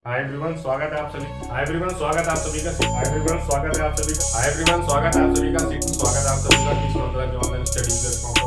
Hi everyone, स्वागत है आप सभी का हाय एवरीवन, स्वागत है आप सभी का किस मंत्रा के ऑनलाइन स्टडी प्लेटफॉर्म पर।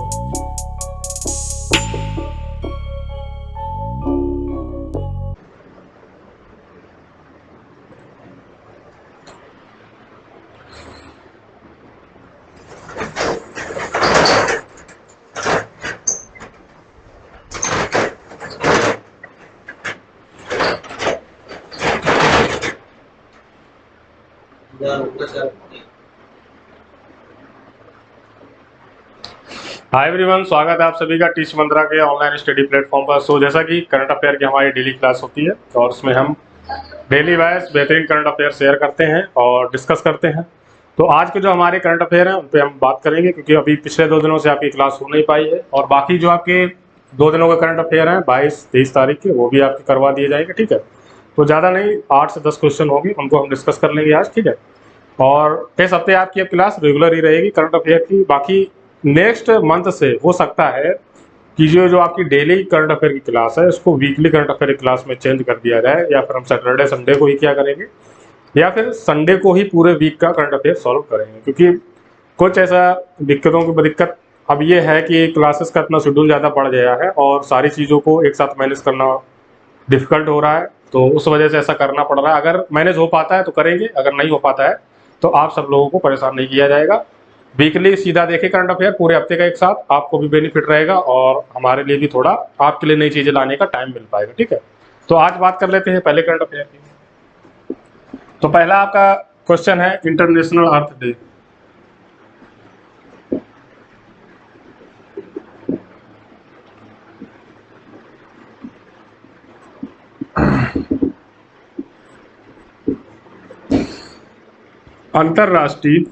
हाय एवरीवन, स्वागत है आप सभी का टीच मंत्रा के ऑनलाइन स्टडी प्लेटफॉर्म पर। सो जैसा कि करंट अफेयर की हमारी डेली क्लास होती है और उसमें हम डेली वाइज बेहतरीन करंट अफेयर शेयर करते हैं और डिस्कस करते हैं। तो आज के जो हमारे करंट अफेयर हैं उन पर हम बात करेंगे, क्योंकि अभी पिछले 2 दिनों से आपकी क्लास हो नहीं पाई है और बाकी जो आपके 2 दिनों के करंट अफेयर हैं 22-23 तारीख के, वो भी आपके करवा दिए जाएंगे। ठीक है, तो ज़्यादा नहीं, 8 से 10 क्वेश्चन होंगे, उनको हम डिस्कस कर लेंगे आज। ठीक है, और इस हफ्ते आपकी अब क्लास रेगुलर ही रहेगी करंट अफेयर की। बाकी नेक्स्ट मंथ से हो सकता है कि जो आपकी डेली करंट अफेयर की क्लास है उसको वीकली करंट अफेयर की क्लास में चेंज कर दिया जाए, या फिर हम सैटरडे संडे को ही क्या करेंगे, या फिर संडे को ही पूरे वीक का करंट अफेयर सॉल्व करेंगे। क्योंकि कुछ ऐसा दिक्कत अब ये है कि क्लासेस का इतना शेड्यूल ज़्यादा बढ़ गया है और सारी चीज़ों को एक साथ मैनेज करना डिफिकल्ट हो रहा है, तो उस वजह से ऐसा करना पड़ रहा है। अगर मैनेज हो पाता है तो करेंगे, अगर नहीं हो पाता है तो आप सब लोगों को परेशान नहीं किया जाएगा। वीकली सीधा देखें करंट अफेयर पूरे हफ्ते का एक साथ, आपको भी बेनिफिट रहेगा और हमारे लिए भी थोड़ा आपके लिए नई चीज़ें लाने का टाइम मिल पाएगा। ठीक है, तो आज बात कर लेते हैं पहले करंट अफेयर की। तो पहला आपका क्वेश्चन है इंटरनेशनल अर्थ डे। अंतरराष्ट्रीय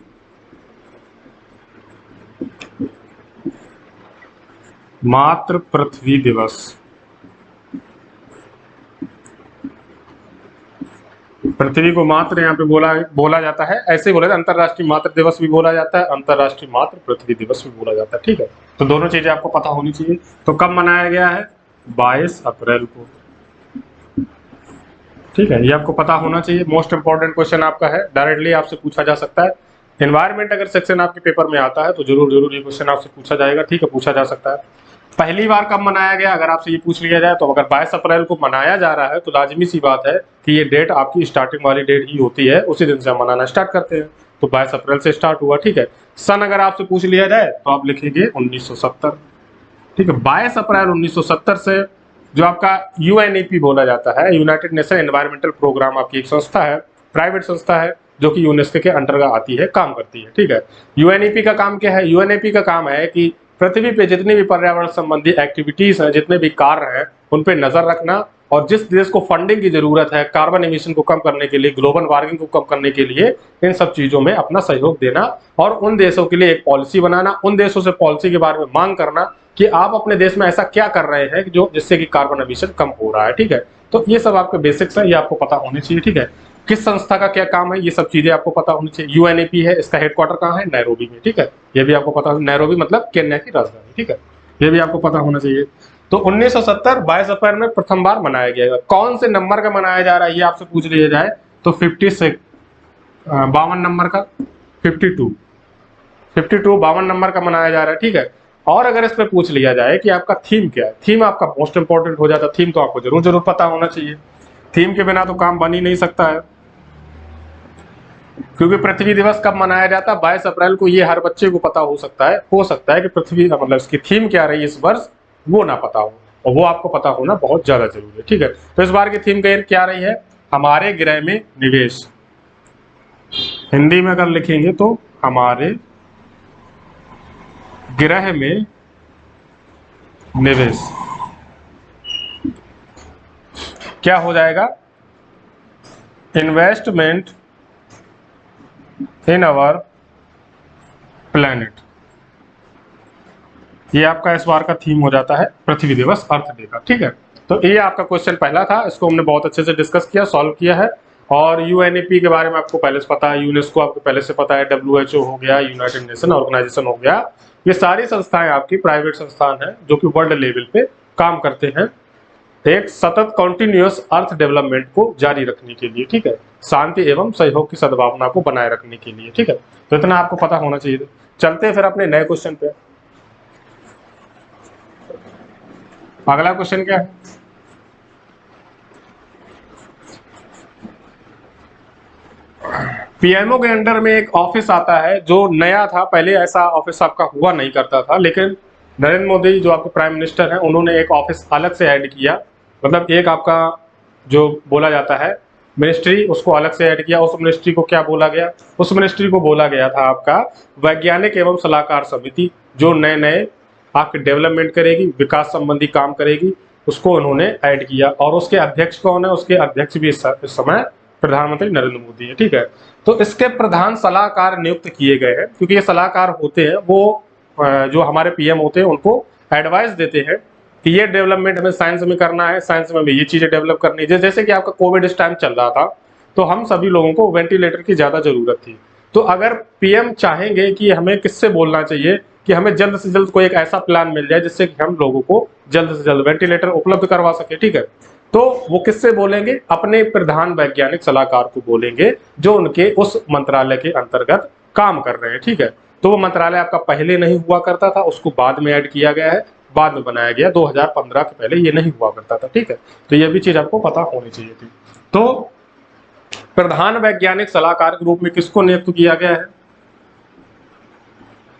मातृ पृथ्वी दिवस। पृथ्वी को मात्र यहाँ पे बोला जाता है, ऐसे ही बोला जाता है। अंतरराष्ट्रीय मातृ दिवस भी बोला जाता है, अंतरराष्ट्रीय मातृ पृथ्वी दिवस भी बोला जाता है। ठीक है, तो दोनों चीजें आपको पता होनी चाहिए। तो कब मनाया गया है? 22 अप्रैल को। ठीक है, ये आपको पता होना चाहिए। मोस्ट इंपॉर्टेंट क्वेश्चन आपका है, डायरेक्टली आपसे पूछा जा सकता है। एनवायरमेंट अगर सेक्शन आपके पेपर में आता है तो जरूर ये क्वेश्चन आपसे पूछा जाएगा। ठीक है, पूछा जा सकता है। पहली बार कब मनाया गया, अगर आपसे ये पूछ लिया जाए, तो अगर 22 अप्रैल को मनाया जा रहा है तो लाजमी सी बात है कि ये डेट आपकी स्टार्टिंग वाली डेट ही होती है, उसी दिन से हम मनाना स्टार्ट करते हैं। तो 22 अप्रैल से स्टार्ट हुआ। ठीक है, सन अगर आपसे पूछ लिया जाए तो आप लिखेंगे 1970। ठीक है, 22 अप्रैल 1970 से जो आपका यूएनईपी बोला जाता है, यूनाइटेड नेशन एनवायरमेंटल प्रोग्राम, आपकी एक संस्था है, प्राइवेट संस्था है, जो कि यूनेस्को के अंतर्गत आती है, काम करती है। ठीक है, यूएनईपी का काम क्या है? यूएनईपी का काम है कि पृथ्वी पे जितनी भी पर्यावरण संबंधी एक्टिविटीज हैं, जितने भी कार्य हैं, उन पे नजर रखना, और जिस देश को फंडिंग की जरूरत है कार्बन एमिशन को कम करने के लिए, ग्लोबल वार्मिंग को कम करने के लिए, इन सब चीजों में अपना सहयोग देना और उन देशों के लिए एक पॉलिसी बनाना, उन देशों से पॉलिसी के बारे में मांग करना कि आप अपने देश में ऐसा क्या कर रहे हैं जो जिससे कि कार्बन एमिशन कम हो रहा है। ठीक है, तो ये सब आपके बेसिक्स है, ये आपको पता होनी चाहिए। ठीक है, किस संस्था का क्या काम है, ये सब चीजें आपको पता होनी चाहिए। यूएनईपी है, इसका हेडक्वार्टर कहाँ है? नैरोबी में। ठीक है, ये भी आपको पता, नैरोबी मतलब केन्या की राजधानी। ठीक है, ये भी आपको पता होना चाहिए। तो 1970 22 अप्रैल में प्रथम बार मनाया गया। कौन से नंबर का मनाया जा रहा है ये आपसे पूछ लिया जाए तो 52 नंबर का, 52 52 नंबर का मनाया जा रहा है। ठीक है, और अगर इस पे पूछ लिया जाए कि आपका थीम क्या है, थीम आपका मोस्ट इंपॉर्टेंट हो जाता है। थीम तो आपको जरूर पता होना चाहिए, थीम के बिना तो काम बन ही नहीं सकता है। क्योंकि पृथ्वी दिवस कब मनाया जाता है? 22 अप्रैल को। ये हर बच्चे को पता हो सकता है कि पृथ्वी मतलब इसकी थीम क्या रही इस वर्ष, वो ना पता हो, और वो आपको पता होना बहुत ज्यादा जरूरी है। ठीक है, तो इस बार की थीम क्या रही है? हमारे ग्रह में निवेश। हिंदी में अगर लिखेंगे तो हमारे ग्रह में निवेश। क्या हो जाएगा? Investment in our planet. ये आपका इस बार का थीम हो जाता है पृथ्वी दिवस अर्थ डे का। ठीक है, तो ये आपका क्वेश्चन पहला था, इसको हमने बहुत अच्छे से डिस्कस किया, सॉल्व किया है। और यूएनईपी के बारे में आपको पहले से पता है, यूनेस्को आपको पहले से पता है, डब्ल्यूएचओ हो गया, यूनाइटेड नेशन ऑर्गेनाइजेशन हो गया, ये सारी संस्थाएं आपकी प्राइवेट संस्थान है जो कि वर्ल्ड लेवल पे काम करते हैं एक सतत कॉन्टिन्यूअस अर्थ डेवलपमेंट को जारी रखने के लिए, ठीक है, शांति एवं सहयोग की सद्भावना को बनाए रखने के लिए, ठीक है। तो इतना आपको पता होना चाहिए। चलते हैं फिर अपने नए क्वेश्चन पे। अगला क्वेश्चन क्या है? पीएमओ के अंडर में एक ऑफिस आता है जो नया था, पहले ऐसा ऑफिस आपका हुआ नहीं करता था, लेकिन नरेंद्र मोदी जो आपके प्राइम मिनिस्टर हैं उन्होंने एक ऑफिस अलग से ऐड किया। मतलब एक आपका जो बोला जाता है मिनिस्ट्री, उसको अलग से ऐड किया। उस मिनिस्ट्री को क्या बोला गया? उस मिनिस्ट्री को बोला गया था आपका वैज्ञानिक एवं सलाहकार समिति, जो नए नए आपके डेवलपमेंट करेगी, विकास संबंधी काम करेगी, उसको उन्होंने ऐड किया। और उसके अध्यक्ष कौन है? उसके अध्यक्ष भी इस समय प्रधानमंत्री नरेंद्र मोदी है, ठीक है। तो इसके प्रधान सलाहकार नियुक्त किए गए हैं, क्योंकि ये सलाहकार होते हैं वो जो हमारे पीएम होते हैं उनको एडवाइस देते हैं कि ये डेवलपमेंट हमें साइंस में करना है, साइंस में भी ये चीजें डेवलप करनी है। जैसे कि आपका कोविड इस टाइम चल रहा था, तो हम सभी लोगों को वेंटिलेटर की ज्यादा जरूरत थी। तो अगर पीएम चाहेंगे कि हमें किससे बोलना चाहिए कि हमें जल्द से जल्द कोई एक ऐसा प्लान मिल जाए जिससे कि हम लोगों को जल्द से जल्द वेंटिलेटर उपलब्ध करवा सके, ठीक है, तो वो किससे बोलेंगे? अपने प्रधान वैज्ञानिक सलाहकार को बोलेंगे, जो उनके उस मंत्रालय के अंतर्गत काम कर रहे हैं, ठीक है। तो वो मंत्रालय आपका पहले नहीं हुआ करता था, उसको बाद में ऐड किया गया है, बाद में बनाया गया। 2015 के पहले ये नहीं हुआ करता था, ठीक है। तो ये भी चीज आपको पता होनी चाहिए थी। तो प्रधान वैज्ञानिक सलाहकार के रूप में किसको नियुक्त किया गया है?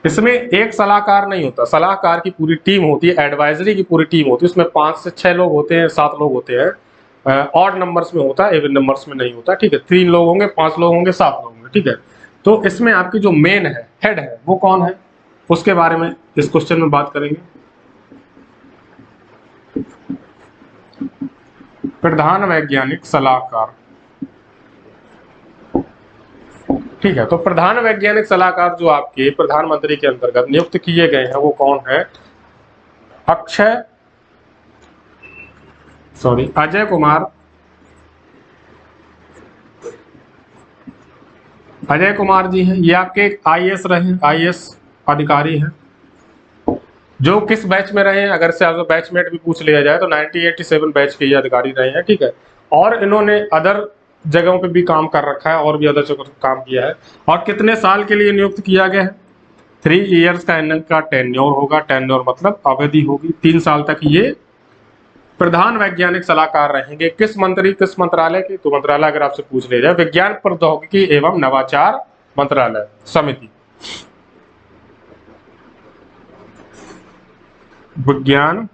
इसमें एक सलाहकार नहीं होता, सलाहकार की पूरी टीम होती है, एडवाइजरी की पूरी टीम होती है। उसमें 5 से 6 लोग होते हैं, 7 लोग होते हैं। ऑड नंबर्स में होता है, इवन नंबर्स में नहीं होता, ठीक है। 3 लोग होंगे, 5 लोग होंगे, 7 लोग होंगे, ठीक है। तो इसमें आपकी जो मेन है, हेड है, वो कौन है? उसके बारे में इस क्वेश्चन में बात करेंगे। प्रधान वैज्ञानिक सलाहकार, ठीक है। तो प्रधान वैज्ञानिक सलाहकार जो आपके प्रधानमंत्री के अंतर्गत नियुक्त किए गए हैं वो कौन है? अजय कुमार। अजय कुमार जी हैं, ये आपके आईएएस रहे, आईएएस अधिकारी हैं। जो किस बैच में रहे हैं? अगर से आपको बैचमेट भी पूछ लिया जाए तो 1987 बैच के ये अधिकारी रहे हैं, ठीक है। और इन्होंने अदर जगहों पे भी काम कर रखा है, और भी अदर जगहों पे काम किया है। और कितने साल के लिए नियुक्त किया गया है? 3 ईयर्स का इनका टेन्योर होगा। टेन्योर मतलब अवधि होगी, 3 साल तक ये प्रधान वैज्ञानिक सलाहकार रहेंगे। किस मंत्रालय की? तो मंत्रालय अगर आपसे पूछ लिया जाए, विज्ञान प्रौद्योगिकी एवं नवाचार मंत्रालय समिति, विज्ञान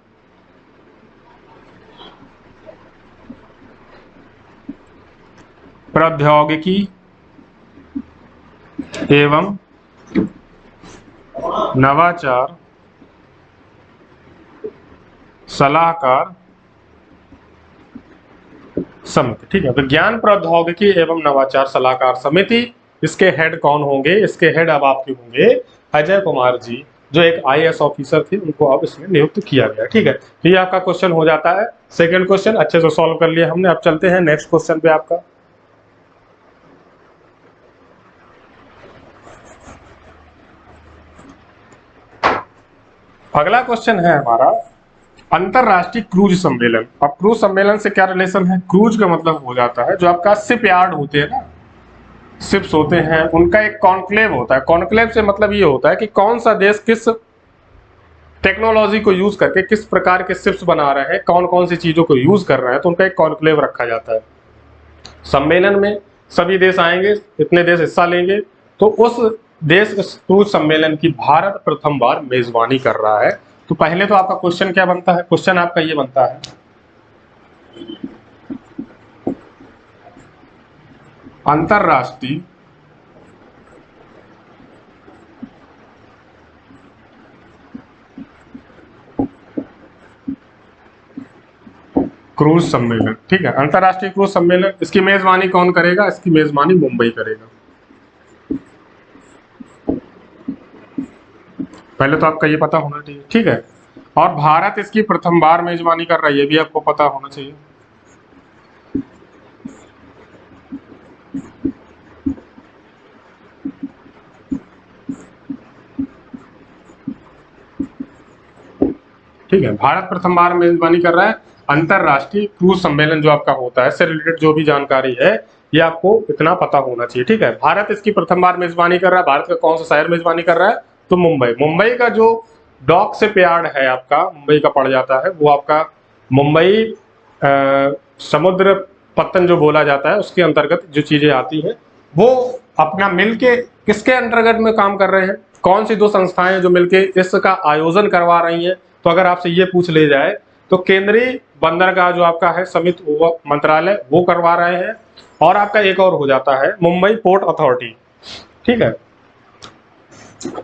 प्रौद्योगिकी एवं नवाचार सलाहकार समिति, ठीक है। विज्ञान प्रौद्योगिकी एवं नवाचार सलाहकार समिति, इसके हेड कौन होंगे? इसके हेड अब आपके होंगे अजय कुमार जी, जो एक आईएएस ऑफिसर थे, उनको अब इसमें नियुक्त किया गया, ठीक है। तो ये आपका क्वेश्चन हो जाता है। सेकंड क्वेश्चन अच्छे से सॉल्व कर लिया हमने। अब चलते हैं नेक्स्ट क्वेश्चन पे आपका। अगला क्वेश्चन है हमारा अंतरराष्ट्रीय क्रूज सम्मेलन। अब क्रूज सम्मेलन से क्या रिलेशन है? क्रूज का मतलब हो जाता है जो आपका शिप यार्ड होते हैं ना, शिप्स होते हैं, उनका एक कॉन्क्लेव होता है। कॉन्क्लेव से मतलब ये होता है कि कौन सा देश किस टेक्नोलॉजी को यूज करके किस प्रकार के शिप्स बना रहे हैं, कौन कौन सी चीजों को यूज कर रहे हैं, तो उनका एक कॉन्क्लेव रखा जाता है। सम्मेलन में सभी देश आएंगे, इतने देश हिस्सा लेंगे, तो उस देश इस क्रूज सम्मेलन की भारत प्रथम बार मेजबानी कर रहा है। तो पहले तो आपका क्वेश्चन क्या बनता है? क्वेश्चन आपका ये बनता है, अंतरराष्ट्रीय क्रूज सम्मेलन, ठीक है। अंतरराष्ट्रीय क्रूज सम्मेलन, इसकी मेजबानी कौन करेगा? इसकी मेजबानी मुंबई करेगा। पहले तो आपका ये पता होना चाहिए, ठीक है। और भारत इसकी प्रथम बार मेजबानी कर रहा है, ये भी आपको पता होना चाहिए। ठीक है, भारत प्रथम बार मेजबानी कर रहा है। अंतरराष्ट्रीय क्रूज सम्मेलन जो आपका होता है, इससे रिलेटेड जो भी जानकारी है ये आपको इतना पता होना चाहिए, ठीक है। भारत इसकी प्रथम बार मेजबानी कर रहा है। भारत का कौन सा शहर मेजबानी कर रहा है? तो मुंबई। मुंबई का जो डॉक से यार्ड है आपका, मुंबई का पड़ जाता है, वो आपका मुंबई समुद्र पत्तन जो बोला जाता है उसके अंतर्गत जो चीजें आती हैं वो अपना मिलके किसके अंतर्गत में काम कर रहे हैं? कौन सी दो संस्थाएं जो मिलके इसका आयोजन करवा रही हैं? तो अगर आपसे ये पूछ ले जाए तो केंद्रीय बंदरगाह जो आपका है समिति मंत्रालय वो करवा रहे हैं, और आपका एक और हो जाता है मुंबई पोर्ट अथॉरिटी, ठीक है।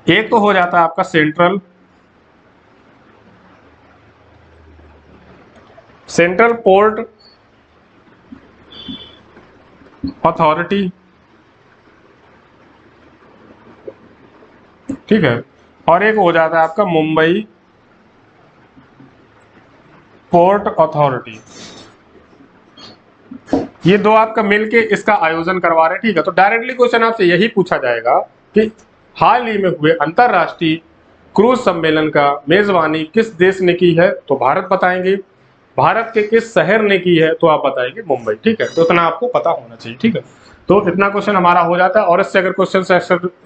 एक तो हो जाता है आपका सेंट्रल पोर्ट अथॉरिटी, ठीक है, और एक हो जाता है आपका मुंबई पोर्ट अथॉरिटी। ये दो आपका मिलके इसका आयोजन करवा रहे हैं, ठीक है। तो डायरेक्टली क्वेश्चन आपसे यही पूछा जाएगा कि हाल ही में हुए अंतरराष्ट्रीय क्रूज सम्मेलन का मेजबानी किस देश ने की है? तो भारत बताएंगे। भारत के किस शहर ने की है? तो आप बताएंगे मुंबई, ठीक है। तो इतना आपको पता होना चाहिए, ठीक है। तो इतना क्वेश्चन हमारा हो जाता है, और इससे अगर क्वेश्चन से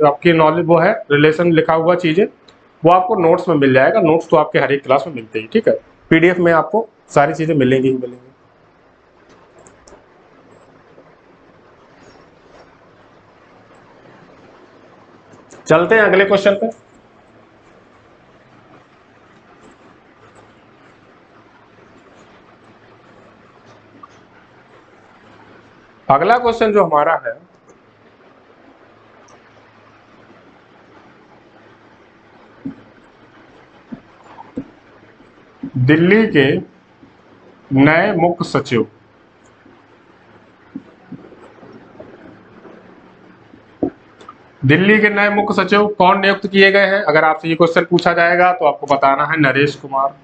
आपकी नॉलेज वो है रिलेशन लिखा हुआ चीजें वो आपको नोट्स में मिल जाएगा। नोट्स तो आपके हर एक क्लास में मिलते ही, ठीक है। पीडीएफ में आपको सारी चीजें मिलेंगी ही मिलेंगी। चलते हैं अगले क्वेश्चन पे। अगला क्वेश्चन जो हमारा है, दिल्ली के नए मुख्य सचिव दिल्ली के नए मुख्य सचिव कौन नियुक्त किए गए हैं? अगर आपसे ये क्वेश्चन पूछा जाएगा तो आपको बताना है नरेश कुमार।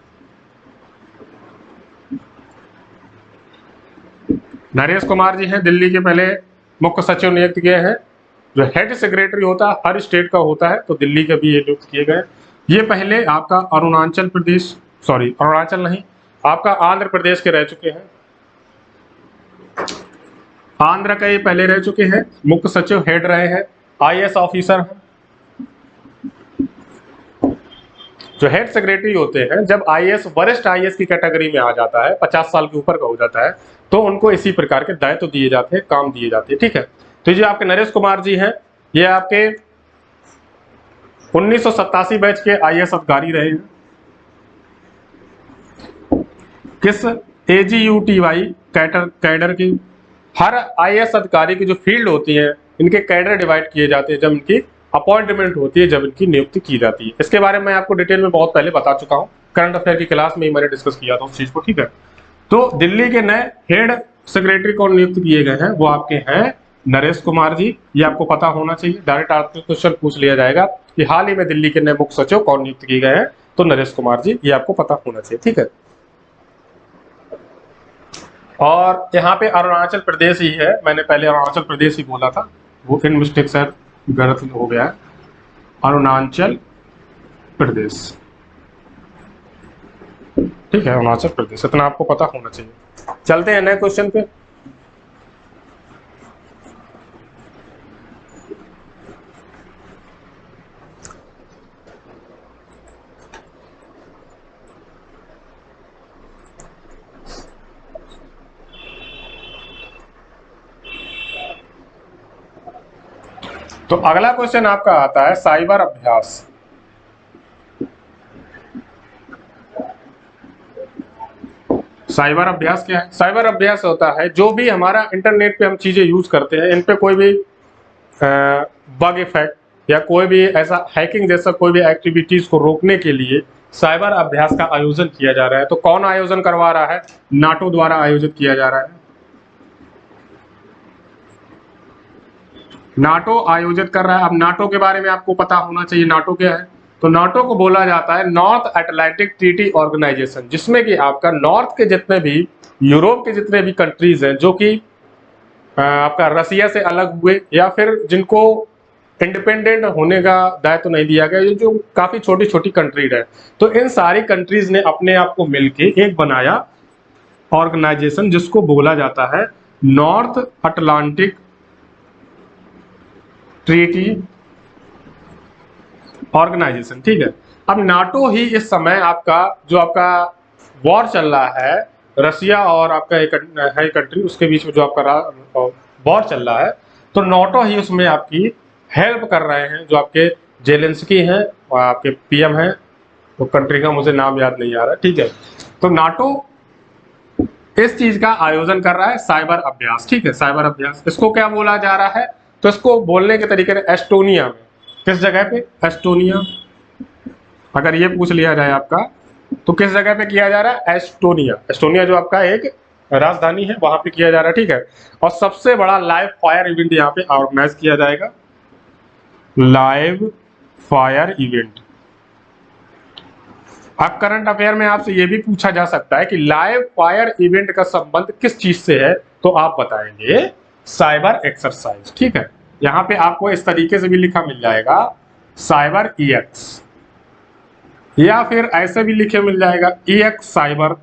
नरेश कुमार जी हैं दिल्ली के पहले मुख्य सचिव नियुक्त किए हैं। जो हेड सेक्रेटरी होता है हर स्टेट का होता है, तो दिल्ली के भी ये नियुक्त किए गए। ये पहले आपका अरुणाचल नहीं, आपका आंध्र प्रदेश के रह चुके हैं। आंध्र का ये पहले रह चुके हैं, मुख्य सचिव हेड रहे हैं, आईएएस ऑफिसर हैं। जो हेड सेक्रेटरी होते हैं, जब आईएएस वरिष्ठ आईएएस की कैटेगरी में आ जाता है, 50 साल के ऊपर का हो जाता है, तो उनको इसी प्रकार के दायित्व दिए जाते हैं, काम दिए जाते हैं, ठीक है। तो ये आपके नरेश कुमार जी हैं, ये आपके 1987 बैच के आईएएस अधिकारी रहे हैं। किस एजीयूटीवाई कैडर की, हर आईएएस अधिकारी की जो फील्ड होती है इनके कैडर डिवाइड किए जाते हैं जब इनकी अपॉइंटमेंट होती है, जब इनकी नियुक्ति की जाती है। इसके बारे में आपको डिटेल में बहुत पहले बता चुका हूं, करंट अफेयर की क्लास में ही मैंने डिस्कस किया था उस चीज को, ठीक है। तो दिल्ली के नए हेड सेक्रेटरी कौन नियुक्त किए गए हैं? वो आपके हैं नरेश कुमार जी। ये आपको पता होना चाहिए। डायरेक्ट आपको क्वेश्चन पूछ लिया जाएगा कि हाल ही में दिल्ली के नए मुख्य सचिव कौन नियुक्त किए गए हैं, तो नरेश कुमार जी, ये आपको पता होना चाहिए, ठीक है। और यहाँ पे अरुणाचल प्रदेश ही है, मैंने पहले अरुणाचल प्रदेश ही बोला था, वो इन मिस्टेक से गलत हो गया है, अरुणाचल प्रदेश, ठीक है, अरुणाचल प्रदेश। इतना आपको पता होना चाहिए। चलते हैं नए क्वेश्चन पे। तो अगला क्वेश्चन आपका आता है साइबर अभ्यास। साइबर अभ्यास क्या है? साइबर अभ्यास होता है जो भी हमारा इंटरनेट पे हम चीजें यूज करते हैं, इन पे कोई भी बग इफेक्ट या कोई भी ऐसा हैकिंग जैसा कोई भी एक्टिविटीज को रोकने के लिए साइबर अभ्यास का आयोजन किया जा रहा है। तो कौन आयोजन करवा रहा है? नाटो द्वारा आयोजित किया जा रहा है। नाटो आयोजित कर रहा है। अब नाटो के बारे में आपको पता होना चाहिए, नाटो क्या है? तो नाटो को बोला जाता है नॉर्थ अटलांटिक ट्रीटी ऑर्गेनाइजेशन, जिसमें कि आपका नॉर्थ के जितने भी यूरोप के जितने भी कंट्रीज हैं जो कि आपका रसिया से अलग हुए या फिर जिनको इंडिपेंडेंट होने का दायित्व नहीं दिया गया, ये जो काफी छोटी छोटी कंट्रीज है, तो इन सारी कंट्रीज ने अपने आप को मिलके एक बनाया ऑर्गेनाइजेशन, जिसको बोला जाता है नॉर्थ अटलांटिक ट्रीटी ऑर्गेनाइजेशन, ठीक है। अब नाटो ही इस समय आपका जो आपका वॉर चल रहा है रसिया और आपका एक है कंट्री, उसके बीच में जो आपका वॉर चल रहा है, तो नाटो ही उसमें आपकी हेल्प कर रहे हैं। जो आपके जेलेंस्की हैं और आपके पीएम हैं, तो कंट्री का मुझे नाम याद नहीं आ रहा, ठीक है। तो नाटो इस चीज का आयोजन कर रहा है, साइबर अभ्यास, ठीक है, साइबर अभ्यास। इसको क्या बोला जा रहा है, तो इसको बोलने के तरीके से एस्टोनिया में, किस जगह पे, एस्टोनिया। अगर ये पूछ लिया जाए आपका तो किस जगह पे किया जा रहा है, एस्टोनिया। एस्टोनिया जो आपका एक राजधानी है, वहां पे किया जा रहा है, ठीक है। और सबसे बड़ा लाइव फायर इवेंट यहाँ पे ऑर्गेनाइज किया जाएगा, लाइव फायर इवेंट। अब करंट अफेयर में आपसे ये भी पूछा जा सकता है कि लाइव फायर इवेंट का संबंध किस चीज से है, तो आप बताएंगे साइबर एक्सरसाइज, ठीक है। यहाँ पे आपको इस तरीके से भी लिखा मिल जाएगा साइबर ईएक्स, या फिर ऐसे भी लिखे मिल जाएगा ईएक्स साइबर।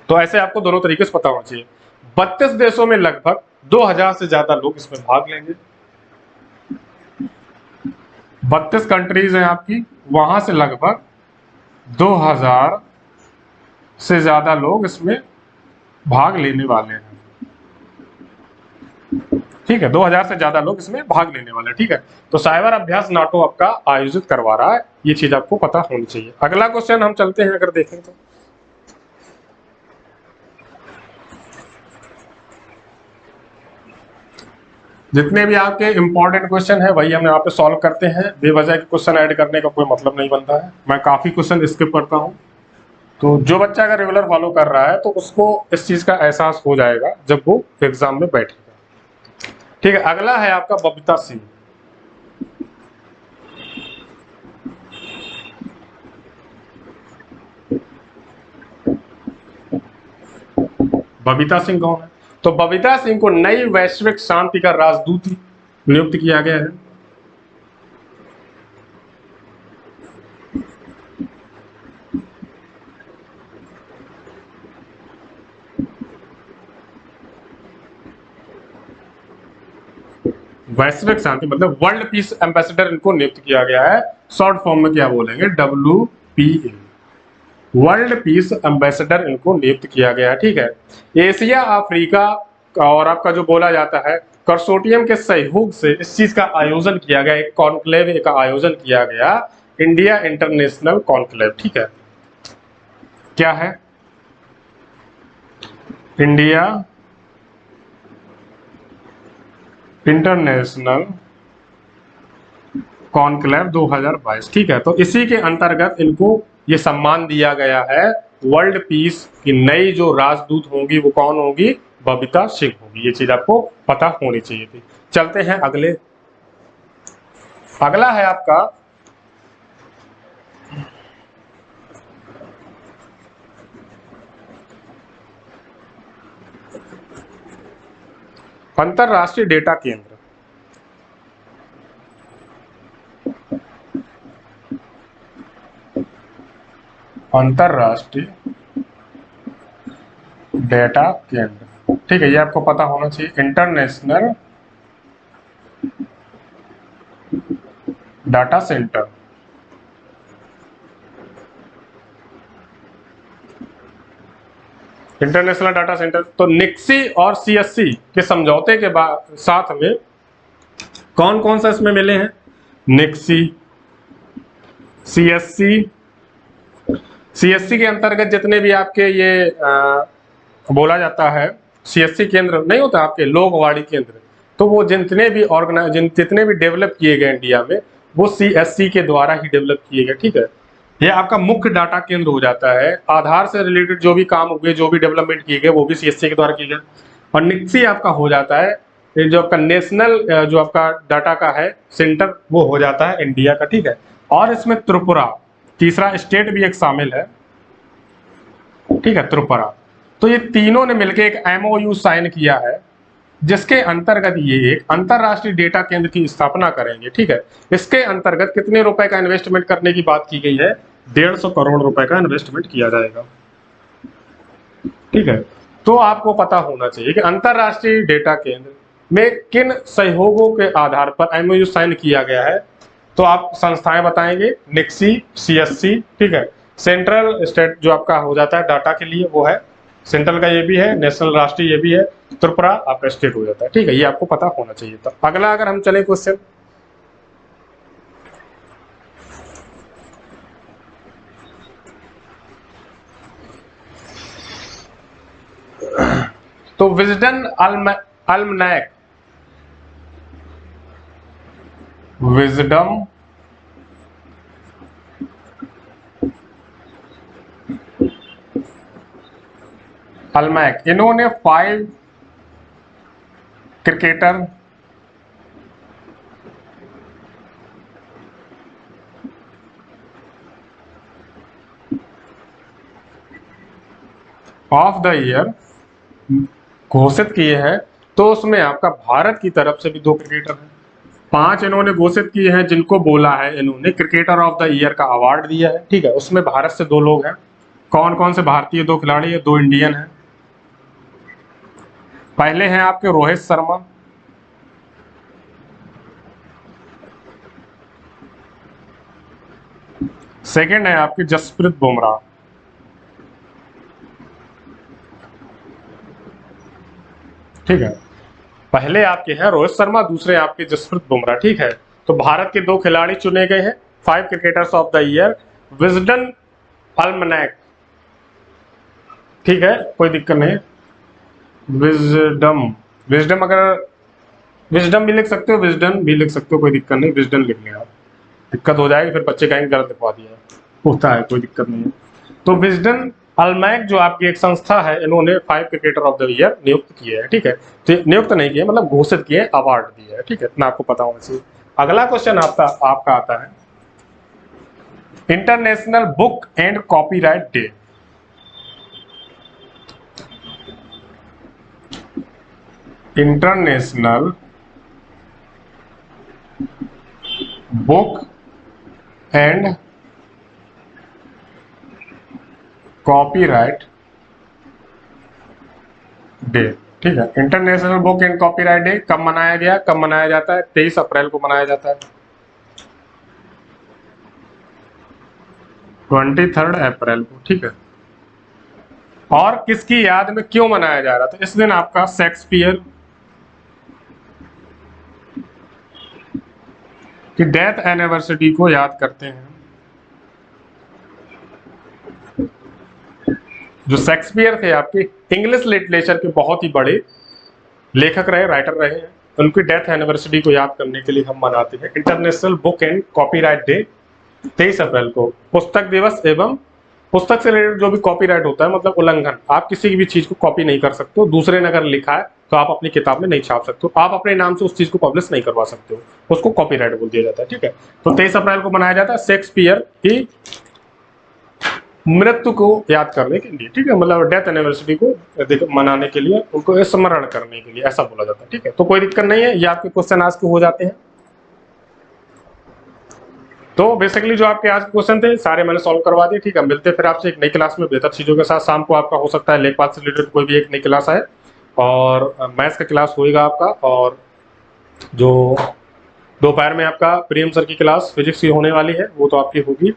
तो ऐसे आपको दोनों तरीके से पता होना चाहिए। 32 देशों में लगभग 2000 से ज्यादा लोग इसमें भाग लेंगे। 32 कंट्रीज हैं आपकी, वहां से लगभग 2000 से ज्यादा लोग इसमें भाग लेने वाले हैं, ठीक है। 2000 से ज्यादा लोग इसमें भाग लेने वाले हैं, ठीक है। तो साइबर अभ्यास नाटो आपका आयोजित करवा रहा है, ये चीज आपको पता होनी चाहिए। अगला क्वेश्चन हम चलते हैं, अगर देखें तो जितने भी आपके इंपॉर्टेंट क्वेश्चन है वही हम यहाँ पे सॉल्व करते हैं। बेवजह के क्वेश्चन ऐड करने का कोई मतलब नहीं बनता है। मैं काफी क्वेश्चन स्किप करता हूँ, तो जो बच्चा अगर रेगुलर फॉलो कर रहा है तो उसको इस चीज का एहसास हो जाएगा जब वो एग्जाम में बैठेगा, ठीक है। अगला है आपका बबीता सिंह। बबीता सिंह कौन है, तो बबीता सिंह को नई वैश्विक शांति का राजदूत नियुक्त किया गया है। वैश्विक शांति मतलब वर्ल्ड पीस एम्बेसडर इनको नियुक्त किया गया है। शॉर्ट फॉर्म में क्या बोलेंगे, WPA, वर्ल्ड पीस एम्बेसडर इनको नियुक्त किया गया है, ठीक है। एशिया अफ्रीका और आपका जो बोला जाता है कंसोर्टियम के सहयोग से इस चीज का आयोजन किया गया, एक कॉन्क्लेव का आयोजन किया गया, इंडिया इंटरनेशनल कॉन्क्लेव, ठीक है। क्या है, इंडिया इंटरनेशनल कॉन्क्लेव 2022, ठीक है। तो इसी के अंतर्गत इनको ये सम्मान दिया गया है। वर्ल्ड पीस की नई जो राजदूत होंगी वो कौन होगी, बबीता सिंह होगी। ये चीज आपको पता होनी चाहिए थी। चलते हैं अगले। अगला है आपका अंतरराष्ट्रीय डेटा केंद्र। अंतरराष्ट्रीय डेटा केंद्र, ठीक है, ये आपको पता होना चाहिए। International data centre, international data centre. तो निक्सी और सीएससी के समझौते के बाद साथ में कौन कौन सा इसमें मिले हैं, निक्सी, सीएससी। सीएससी के अंतर्गत जितने भी आपके ये बोला जाता है सीएससी केंद्र नहीं होता आपके लोकवाणी केंद्र, तो वो जितने भी जितने भी डेवलप किए गए इंडिया में वो सीएससी के द्वारा ही डेवलप किए गए, ठीक है। ये आपका मुख्य डाटा केंद्र हो जाता है। आधार से रिलेटेड जो भी काम हुए, जो भी डेवलपमेंट किए गए वो भी सीएससी के द्वारा किए गए। और निक्सी आपका हो जाता है जो आपका नेशनल जो आपका डाटा का है सेंटर, वो हो जाता है इंडिया का, ठीक है। और इसमें त्रिपुरा तीसरा स्टेट भी एक शामिल है, ठीक है, त्रिपुरा। तो ये तीनों ने मिलकर एक MOU साइन किया है, जिसके अंतर्गत ये एक अंतरराष्ट्रीय डेटा केंद्र की स्थापना करेंगे, ठीक है। इसके अंतर्गत कितने रुपए का इन्वेस्टमेंट करने की बात की गई है, 150 करोड़ रुपए का इन्वेस्टमेंट किया जाएगा। ठीक है, तो आपको पता होना चाहिए कि अंतरराष्ट्रीय डेटा केंद्र में किन सहयोगों के आधार पर एमओयू साइन किया गया है। तो आप संस्थाएं बताएंगे, निक्सी, सीएससी, ठीक है। सेंट्रल स्टेट जो आपका हो जाता है डाटा के लिए वो है, सेंट्रल का ये भी है, नेशनल राष्ट्रीय ये भी है, त्रिपुरा आपका स्टेट हो जाता है। ठीक है, ये आपको पता होना चाहिए था। अगला अगर हम चले क्वेश्चन, तो विजडन अल्मनैक, विजडम अल्मैक, इन्होंने 5 क्रिकेटर ऑफ द ईयर घोषित किए हैं। तो उसमें आपका भारत की तरफ से भी 2 क्रिकेटर हैं। 5 इन्होंने घोषित किए हैं जिनको बोला है इन्होंने क्रिकेटर ऑफ द ईयर का अवार्ड दिया है। ठीक है, उसमें भारत से 2 लोग हैं। कौन कौन से भारतीय 2 खिलाड़ी है? 2 इंडियन हैं। पहले हैं आपके रोहित शर्मा, सेकंड है आपके जसप्रीत बुमराह। ठीक है, पहले आपके हैं रोहित शर्मा, दूसरे आपके जसप्रीत बुमराह। ठीक है, तो भारत के 2 खिलाड़ी चुने गए हैं, 5 cricketers of the year, Wisden almanack. ठीक है, कोई दिक्कत नहीं। विजडम, विजडम अगर विजडम भी लिख सकते हो, विजडन भी लिख सकते हो, कोई दिक्कत नहीं, विजडन लिख लें आप। दिक्कत हो जाएगी फिर बच्चे कहेंगे गलत लिखवा दिया, होता है, कोई दिक्कत नहीं है। तो विजडन अल्मैक जो आपकी एक संस्था है, इन्होंने 5 क्रिकेटर ऑफ द ईयर नियुक्त किए हैं। ठीक है, तो नियुक्त नहीं किए मतलब घोषित किए, अवार्ड दिए है। ठीक है, इतना आपको पता होना चाहिए। अगला क्वेश्चन आपका आता है international book and copyright day. International book and copyright day. ठीक है, international book and copyright day कब मनाया गया, कब मनाया जाता है? 23 अप्रैल को मनाया जाता है, 23 अप्रैल को। ठीक है, और किसकी याद में क्यों मनाया जा रहा था? इस दिन आपका शेक्सपियर की डेथ एनिवर्सरी को याद करते हैं। जो शेक्सपियर थे आपके इंग्लिश लिटरेचर के बहुत ही बड़े लेखक रहे, राइटर रहे हैं, उनकी डेथ एनिवर्सरी को याद करने के लिए हम मनाते हैं international book and copyright day 23 अप्रैल को। पुस्तक दिवस एवं पुस्तक से रिलेटेड जो भी कॉपीराइट होता है मतलब उल्लंघन, आप किसी भी चीज को कॉपी नहीं कर सकते हो, दूसरे ने अगर लिखा है तो आप अपनी किताब में नहीं छाप सकते हो, आप अपने नाम से उस चीज को पब्लिश नहीं करवा सकते हो, उसको कॉपीराइट बोल दिया जाता है। ठीक है, तो 23 अप्रैल को मनाया जाता है शेक्सपियर की मृत्यु को याद करने के लिए। ठीक है, मतलब डेथ एनिवर्सरी को मनाने के लिए, उनको स्मरण करने के लिए ऐसा बोला जाता है। ठीक है, तो कोई दिक्कत नहीं है, ये आपके क्वेश्चन आज के हो जाते हैं। तो बेसिकली जो आपके आज क्वेश्चन थे सारे मैंने सॉल्व करवा दिए। ठीक है, मिलते फिर आपसे एक नई क्लास में बेहतर चीजों के साथ। शाम को आपका हो सकता है लेखपाल से रिलेटेड कोई भी एक नई क्लास है, और मैथ्स का क्लास होएगा आपका, और जो दोपहर में आपका प्रियम सर की क्लास फिजिक्स की होने वाली है वो तो आपकी होगी,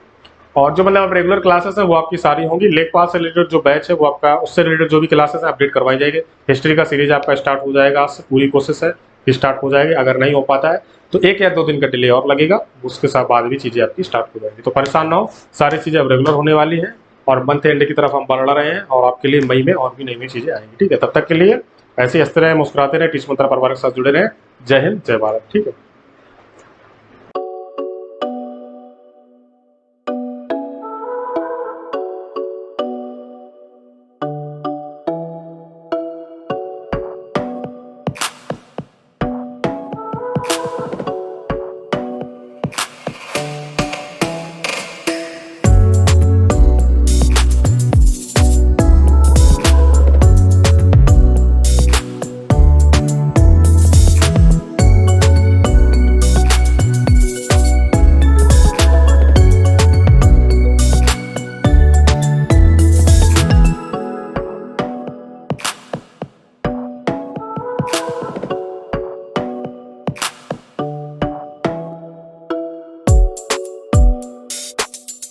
और जो मतलब रेगुलर क्लासेस है वो आपकी सारी होंगी। लेखपाल से रिलेटेड जो बैच है वो आपका, उससे रिलेटेड जो भी क्लासेस है अपडेट करवाई जाएगी। हिस्ट्री का सीरीज आपका स्टार्ट हो जाएगा, आज से पूरी कोशिश है कि स्टार्ट हो जाएगी। अगर नहीं हो पाता है तो 1 या 2 दिन का डिले और लगेगा, उसके साथ बाद भी चीज़ें आपकी स्टार्ट हो जाएगी। तो परेशान ना हो, सारी चीज़ें अब रेगुलर होने वाली हैं, और मंथ एंड की तरफ हम बढ़ रहे हैं, और आपके लिए मई में और भी नई नई चीज़ें आएंगी। ठीक है, तब तक के लिए ऐसे हंसते रहे, मुस्कुराते रहे, टीच मंत्रा परिवार के साथ जुड़े रहे। जय हिंद, जय भारत। ठीक है।